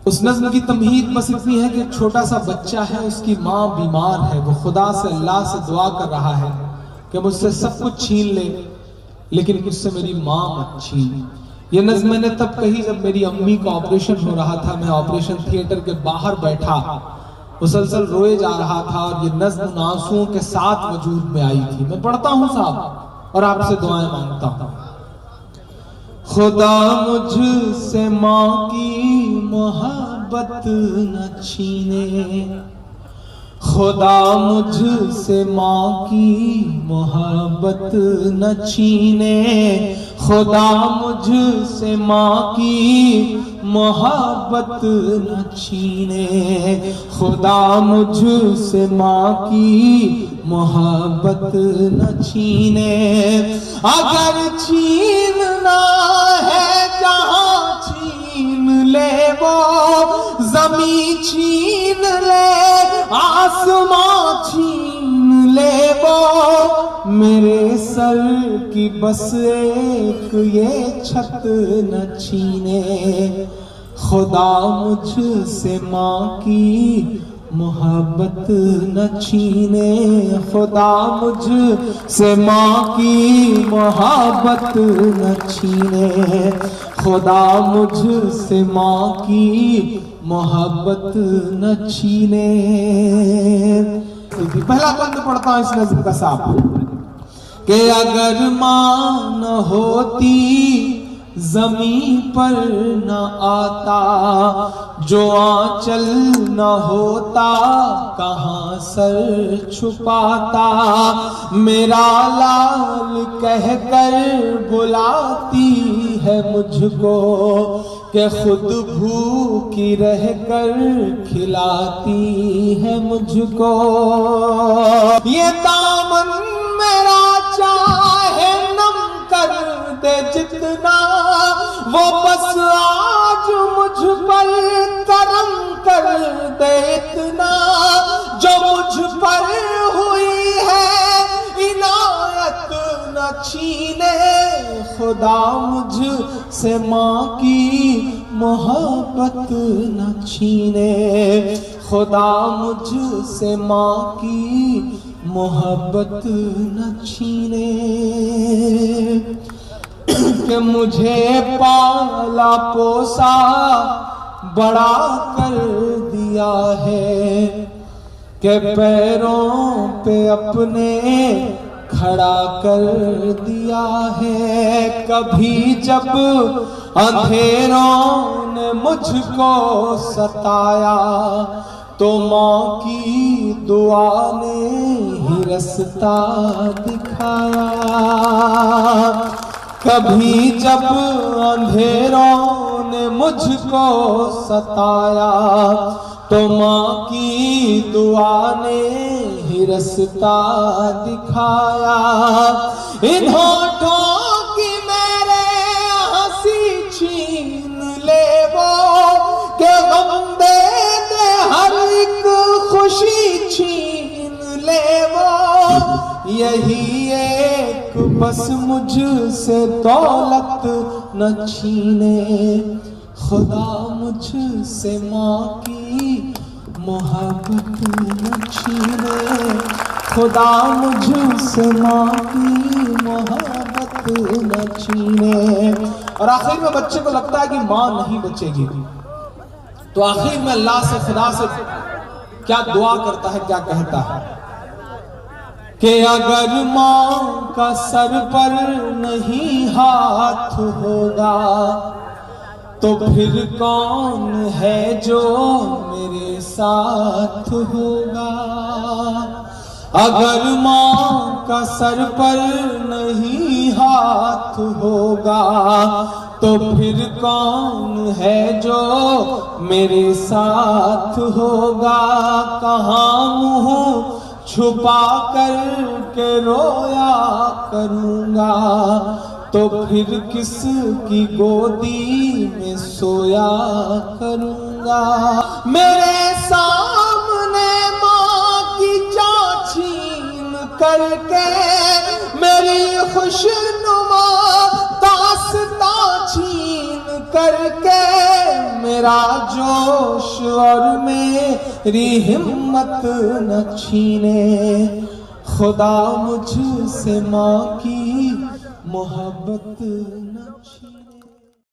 اس نظم کی تمہید بس اتنی ہے کہ ایک چھوٹا سا بچہ ہے، اس کی ماں بیمار ہے، وہ خدا سے اللہ سے دعا کر رہا ہے کہ مجھ سے سب کچھ چھین لے لیکن مجھ سے میری ماں مت چھین۔ یہ نظم میں نے تب کہی جب میری امی کا آپریشن ہو رہا تھا، میں آپریشن تھیٹر کے باہر بیٹھا مسلسل روئے جا رہا تھا، اور یہ نظم آنسوؤں کے ساتھ وجود میں آئی تھی۔ میں پڑھتا ہوں صاحب اور آپ سے دعائیں مانگتا ہوں۔ خدا مجھ سے ماں کی محبت نہ چھینے، خدا مجھ سے ماں کی محبت نہ چھینے، خدا مجھ سے ماں کی محبت نہ چھینے، خدا مجھ سے ماں کی محبت نہ چھینے۔ اگر چھیننا ہے جہاں چھین لے وہ، زمین چھین لے آسمان چھین لے وہ، میرے سر کی بس ایک یہ چھت نہ چھینے، خدا مجھ سے ماں کی محبت نہ چھینے، خدا مجھ سے ماں کی محبت نہ چھینے، خدا مجھ سے ماں کی محبت نہ چھینے۔ پہلا بند پڑھتا ہوں اس نظم کا صاحب کہ اگر ماں نہ ہوتی زمین پر نہ آتا، جو آنچل نہ ہوتا کہاں سر چھپاتا، میرا لال کہہ کر بلاتی ہے مجھ کو کہ خود بھوکی رہ کر کھلاتی ہے مجھ کو، یہ دامن میرا چاہے نم کر دے جتنا، وہ بس آج مجھ پر کرم کر دے اتنا، جو مجھ پر ہوئی ہے عنایت نہ چھینے، خدا مجھ سے ماں کی محبت نہ چھینے، خدا مجھ سے ماں کی محبت نہ چھینے، کہ مجھے پالا پوسا بڑا کر دیا ہے، کہ پیروں پہ اپنے کھڑا کر دیا ہے، کبھی جب اندھیروں نے مجھ کو ستایا تو ماں کی دعا نے ہی رستہ دکھایا، کبھی جب اندھیروں نے مجھ کو ستایا تو ماں کی دعا نے ہی رستہ دکھایا، ان ہونٹوں کی میرے ہنسی چھین لے وہ، کہ غم دے دے ہر ایک خوشی چھین لے وہ، یہی ایک بس مجھ سے دولت نہ چھینے، خدا مجھ سے ماں کی محبت نہ چھینے، خدا مجھ سے ماں کی محبت نہ چھینے۔ اور آخر میں بچے کو لگتا ہے کہ ماں نہیں بچے گی، تو آخر میں اللہ سے خدا سے کیا دعا کرتا ہے، کیا کہتا ہے کہ اگر ماں کا سر پر نہیں ہاتھ ہوگا تو پھر کون ہے جو میرے ساتھ ہوگا، اگر ماں کا سر پر نہیں ہاتھ ہوگا تو پھر کون ہے جو میرے ساتھ ہوگا، کہاں منہ چھپا کر کے رویا کروں گا تو پھر کس کی گودی میں سویا کروں گا، میرے سامنے ماں کی جان چھین کر کے میری خوشنما داستاں چھین کر کے میرا میرا جوش اور میری ہمت نہ چھینے، خدا مجھ سے ماں کی محبت نہ چھینے۔